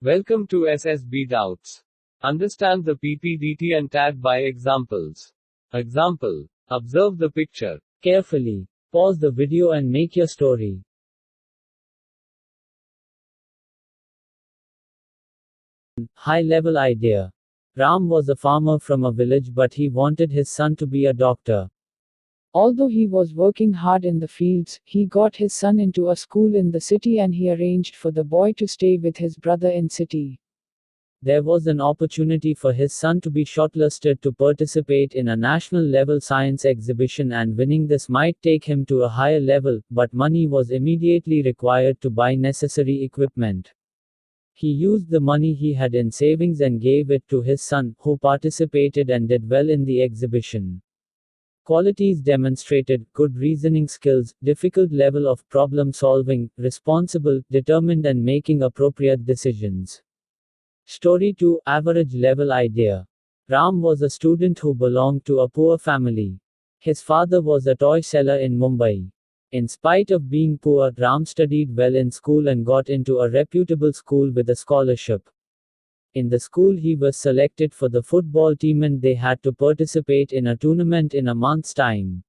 Welcome to SSB Doubts. Understand the PPDT and TAT by examples. Example. Observe the picture carefully. Pause the video and make your story. High-level idea. Ram was a farmer from a village, but he wanted his son to be a doctor. Although he was working hard in the fields, he got his son into a school in the city and he arranged for the boy to stay with his brother in city. There was an opportunity for his son to be shortlisted to participate in a national-level science exhibition, and winning this might take him to a higher level, but money was immediately required to buy necessary equipment. He used the money he had in savings and gave it to his son, who participated and did well in the exhibition. Qualities demonstrated: good reasoning skills, difficult level of problem solving, responsible, determined, and making appropriate decisions. Story 2. Average level idea. Ram was a student who belonged to a poor family. His father was a toy seller in Mumbai. In spite of being poor, Ram studied well in school and got into a reputable school with a scholarship. In the school he was selected for the football team and they had to participate in a tournament in a month's time.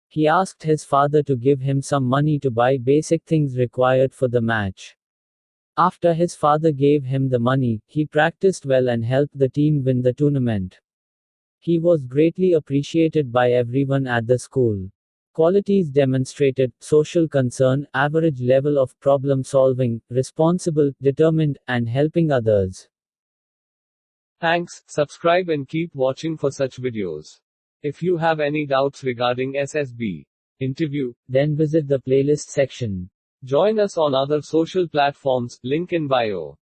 He asked his father to give him some money to buy basic things required for the match. After his father gave him the money, he practiced well and helped the team win the tournament. He was greatly appreciated by everyone at the school. Qualities demonstrated: social concern, average level of problem solving, responsible, determined, and helping others. Thanks, subscribe and keep watching for such videos. If you have any doubts regarding SSB interview, then visit the playlist section. Join us on other social platforms, link in bio.